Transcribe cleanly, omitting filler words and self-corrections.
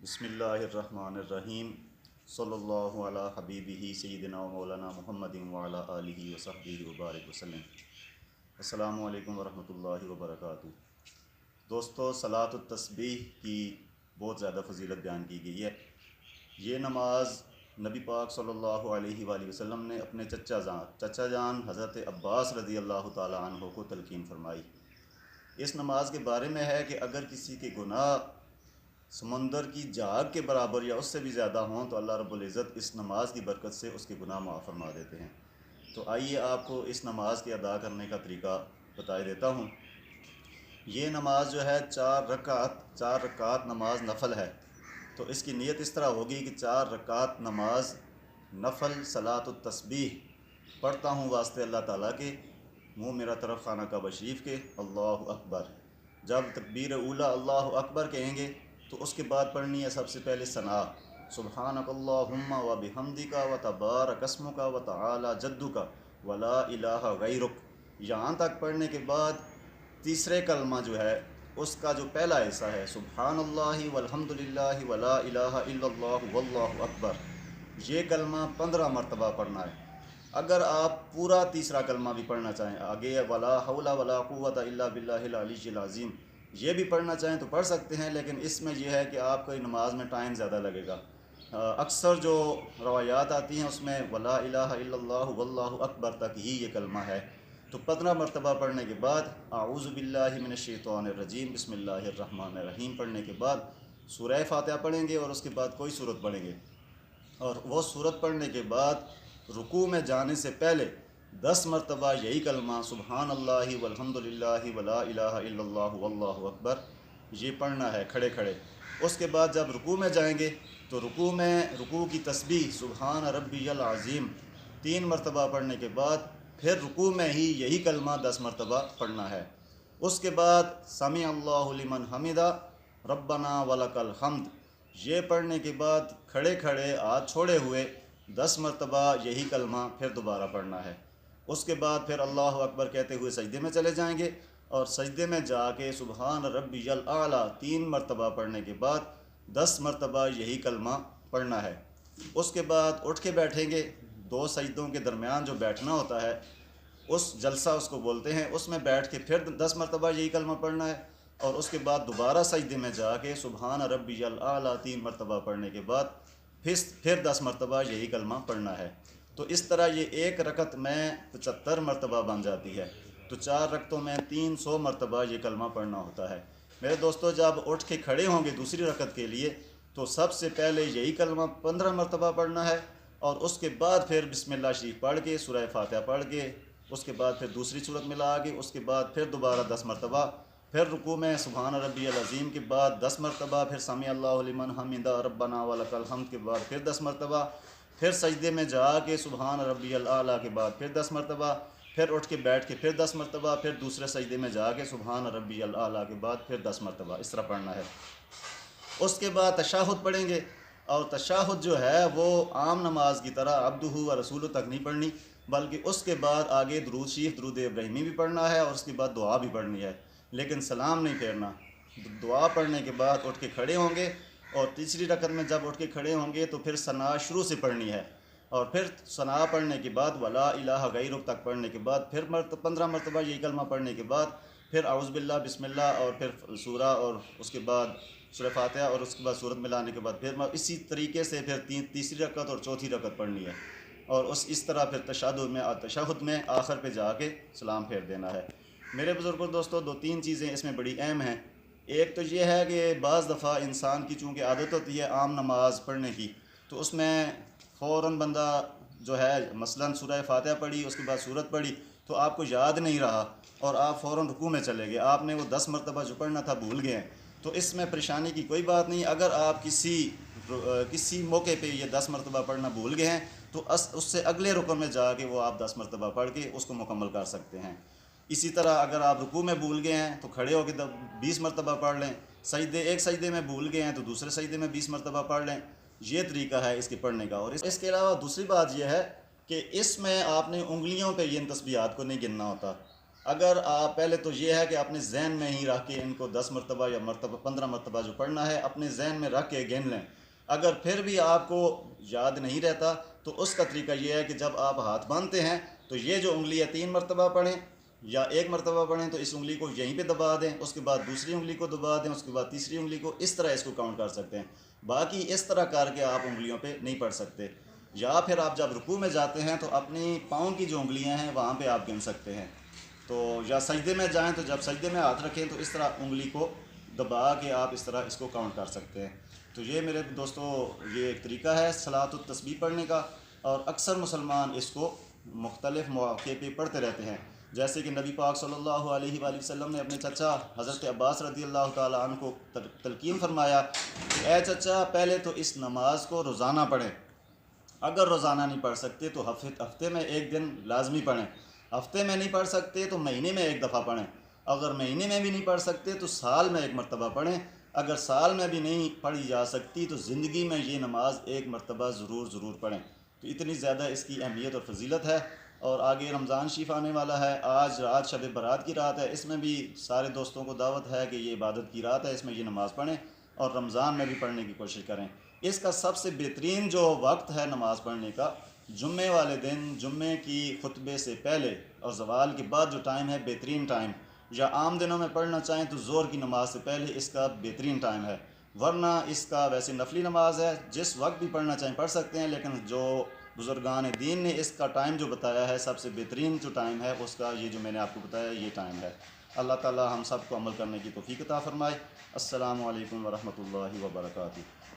बिस्मिल्लाहिर्रहमानिर्रहीम सल्लल्लाहु अला हबीबिही सय्यिदिना व मौलाना मुहम्मदिन व अला आलिहि व सहबिहि व बारिक वसल्लम। अस्सलामु अलैकुम व रहमतुल्लाहि व बरकातुहू। दोस्तों, सलातुत तस्बीह की बहुत ज़्यादा फजीलत बयान की गई है। ये नमाज नबी पाक सल्लल्लाहु अलैहि वसल्लम ने अपने चचा जान हज़रत अब्बास रज़ी अल्लाह ताला अन्हु को तलकीन फरमाई। इस नमाज के बारे में है कि अगर किसी के गुनाह समंदर की झाग के बराबर या उससे भी ज़्यादा हों तो अल्लाह रब्बुल इज़्ज़त इस नमाज की बरकत से उसके गुनाह माफ़ फरमा देते हैं। तो आइए आपको इस नमाज के अदा करने का तरीका बता देता हूँ। ये नमाज जो है चार रकात नमाज नफल है। तो इसकी नीयत इस तरह होगी कि 4 रकात नमाज नफल सलातुत तस्बीह पढ़ता हूँ वास्ते अल्लाह ताला के, मुँह मेरा तरफ खाना काबा शरीफ के, अल्लाहु अकबर। जब तकबीर ऊला अल्लाहु अकबर कहेंगे तो उसके बाद पढ़नी है सबसे पहले सना, सुब्हानकल्लाहुम्मा व बिहम्दिका व तबारक अस्मुका व तआला जद्दुका व ला इलाहा गैरुक। यहाँ तक पढ़ने के बाद तीसरे कलमा जो है उसका जो पहला हिस्सा है सुब्हानल्लाहि वल्हम्दुलिल्लाहि व ला इलाहा इल्लल्लाहु वल्लाहु अकबर, ये कलमा 15 मरतबा पढ़ना है। अगर आप पूरा तीसरा कलमा भी पढ़ना चाहें, आगे वला हौला वला कुव्वता इल्ला बिल्लाहिल अलिय्यिल अज़ीम, ये भी पढ़ना चाहें तो पढ़ सकते हैं, लेकिन इसमें यह है कि आपको नमाज में टाइम ज़्यादा लगेगा। अक्सर जो रवायात आती हैं उसमें वला इलाहा इल्लल्लाहु वल्लाहु अकबर तक ही ये कलमा है। तो 15 मरतबा पढ़ने के बाद आऊज़ु बिल्लाहि मिनश शैतानिर रजीम बिस्मिल्लाहिर्रहमानिर्रहीम पढ़ने के बाद सूरह फातिहा पढ़ेंगे और उसके बाद कोई सूरत पढ़ेंगे। और वो सूरत पढ़ने के बाद रुकू में जाने से पहले 10 मरतबा यही कलमा सुबहान अल्लाहि वल्हम्दुलिल्लाहि वला इलाहा इल्लल्लाहु वल्लाहु अकबर ये पढ़ना है खड़े खड़े। उसके बाद जब रुकू में जाएंगे तो रुकू की तस्बीह सुबहान रब्बियल अज़ीम 3 मरतबा पढ़ने के बाद फिर रुकू में ही यही कलमा 10 मरतबा पढ़ना है। उसके बाद समी अल्लाहु लिमन हमिदा रब्बना वलकल हम्द ये पढ़ने के बाद खड़े खड़े हाथ छोड़े हुए 10 मरतबा यही कलमा फिर दोबारा पढ़ना है। उसके बाद फिर अल्लाह अकबर कहते हुए सजदे में चले जाएंगे और सजदे में जाके सुबहान रब्बियल आला 3 मरतबा पढ़ने के बाद 10 मरतबा यही कलमा पढ़ना है। उसके बाद उठ के बैठेंगे, 2 सजदों के दरमियान जो बैठना होता है उस जलसा उसको बोलते हैं, उसमें बैठ के फिर 10 मरतबा यही कलमा पढ़ना है। और उसके बाद दोबारा सजदे में जाके सुबहान रब्बियल आला 3 मरतबा पढ़ने के बाद फिर 10 मरतबा यही कलमा पढ़ना है। तो इस तरह ये एक रकत में 75 मरतबा बन जाती है। तो 4 रकतों में 300 मरतबा ये कलमा पढ़ना होता है। मेरे दोस्तों, जब उठ के खड़े होंगे दूसरी रकत के लिए तो सबसे पहले यही कलमा 15 मरतबा पढ़ना है और उसके बाद फिर बिस्मिल्लाह शरीफ पढ़ के सूरह फातिहा पढ़ के उसके बाद फिर दूसरी सूरत मिला के उसके बाद फिर दोबारा 10 मरतबा, फिर रुकू में सुबहान रब्बियल अज़ीम के बाद 10 मरतबा, फिर समी अल्लाहु लिमन हमिदा रब्बना वलकल हम्द के बाद फिर 10 मरतबा, फिर सजदे में जाके सुबहान रब्बियल आला के बाद फिर 10 मरतबा, फिर उठ के बैठ के फिर 10 मरतबा, फिर दूसरे सजदे में जाके सुबहान रब्बियल आला के बाद फिर 10 मरतबा, इस तरह पढ़ना है। उसके बाद तशाहुद पढ़ेंगे और तशाहुद जो है वो आम नमाज की तरह अब्दुहु व रसूलु तक नहीं पढ़नी, बल्कि उसके बाद आगे दुरूद शरीफ दुरूद इब्राहिमी भी पढ़ना है और उसके बाद दुआ भी पढ़नी है, लेकिन सलाम नहीं फेरना। दुआ पढ़ने के बाद उठ के खड़े होंगे और तीसरी रकत में जब उठ के खड़े होंगे तो फिर सना शुरू से पढ़नी है और फिर सना पढ़ने के बाद वला इलाहा गैरुक तक पढ़ने के बाद फिर 15 मरतबा यही कलमा पढ़ने के बाद फिर आउज़ बिल्लाह बिस्मिल्लाह और फिर सूरा और उसके बाद सूरह फातिहा और उसके बाद सूरत मिलाने के बाद फिर इसी तरीके से फिर तीसरी रकत और चौथी रकत पढ़नी है और इस तरह फिर तशहुद में आखिर पे जाके सलाम फेर देना है। मेरे बुज़ुर्गों दोस्तों, 2-3 चीज़ें इसमें बड़ी अहम हैं। एक तो ये है कि बाज़ दफ़ा इंसान की चूँकि आदत होती है आम नमाज पढ़ने की, तो उसमें फ़ौरन बंदा जो है मसलन सूरह फातिहा पढ़ी उसके बाद सूरत पढ़ी तो आपको याद नहीं रहा और आप फ़ौरन रुकू में चले गए, आपने वो 10 मरतबा जो पढ़ना था भूल गए हैं। तो इसमें परेशानी की कोई बात नहीं। अगर आप किसी मौके पे ये 10 मरतबा पढ़ना भूल गए हैं तो उससे अगले रुकन में जाके वो आप 10 मरतबा पढ़ के उसको मुकम्मल कर सकते हैं। इसी तरह अगर आप रुकू में भूल गए हैं तो खड़े होकर 20 मरतबा पढ़ लें, एक सजदे में भूल गए हैं तो दूसरे सजदे में 20 मरतबा पढ़ लें। ये तरीका है इसके पढ़ने का। और इसके अलावा दूसरी बात यह है कि इसमें आपने उंगलियों पे ये तस्बीहात को नहीं गिनना होता। अगर आप पहले तो ये है कि अपने जहन में ही रख के इनको 10 मरतबा या मरतबा 15 मरतबा जो पढ़ना है अपने जहन में रख के गिन लें। अगर फिर भी आपको याद नहीं रहता तो उसका तरीका ये है कि जब आप हाथ बांधते हैं तो ये जो उंगली है 3 मरतबा पढ़ें या 1 मरतबा पढ़ें, तो इस उंगली को यहीं पे दबा दें, उसके बाद दूसरी उंगली को दबा दें, उसके बाद तीसरी उंगली को, इस तरह इसको काउंट कर सकते हैं। बाकी इस तरह करके आप उंगलियों पे नहीं पढ़ सकते। या फिर आप जब रुकू में जाते हैं तो अपनी पाँव की जो उंगलियां हैं वहाँ पे आप गिन सकते हैं। तो या सजदे में जाएं तो जब सजदे में हाथ रखें तो इस तरह उंगली को दबा के आप इस तरह इसको काउंट कर सकते हैं। तो ये मेरे दोस्तों ये एक तरीका है सलातुत तस्बीह पढ़ने का, और अक्सर मुसलमान इसको मुख्तलिफ़ मौक़े पे पढ़ते रहते हैं। जैसे कि नबी पाक सल्लल्लाहु अलैहि वसल्लम ने अपने चचा हज़रत अब्बास रज़ी अल्लाह ताला अन्हु को तलकीन फरमाया कि ए चचा, पहले तो इस नमाज को रोज़ाना पढ़ें। अगर रोज़ाना नहीं पढ़ सकते तो हफ्ते में एक दिन लाजमी पढ़ें। हफ्ते में नहीं पढ़ सकते तो महीने में एक दफ़ा पढ़ें। अगर महीने में भी नहीं पढ़ सकते तो साल में एक मरतबा पढ़ें। अगर साल में भी नहीं पढ़ी जा सकती तो ज़िंदगी में ये नमाज एक मरतबा ज़रूर पढ़ें। तो इतनी ज़्यादा इसकी अहमियत और फजीलत है। और आगे रमज़ान शरीफ आने वाला है, आज रात शब बारात की रात है, इसमें भी सारे दोस्तों को दावत है कि ये इबादत की रात है, इसमें ये नमाज़ पढ़ें और रमज़ान में भी पढ़ने की कोशिश करें। इसका सबसे बेहतरीन जो वक्त है नमाज़ पढ़ने का, जुम्मे वाले दिन, जुम्मे की खुतबे से पहले और ज़वाल के बाद जो टाइम है बेहतरीन टाइम, या आम दिनों में पढ़ना चाहें तो ज़ोर की नमाज से पहले इसका बेहतरीन टाइम है। वरना इसका वैसे नफली नमाज है, जिस वक्त भी पढ़ना चाहें पढ़ सकते हैं, लेकिन जो बुज़ुर्गान दीन ने इसका टाइम जो बताया है, सबसे बेहतरीन जो टाइम है उसका ये जो मैंने आपको बताया ये टाइम है। अल्लाह ताला हम सब को अमल करने की तौफ़ीक़ अता फ़रमाए। अस्सलामु अलैकुम व रहमतुल्लाहि व बरकातुहू।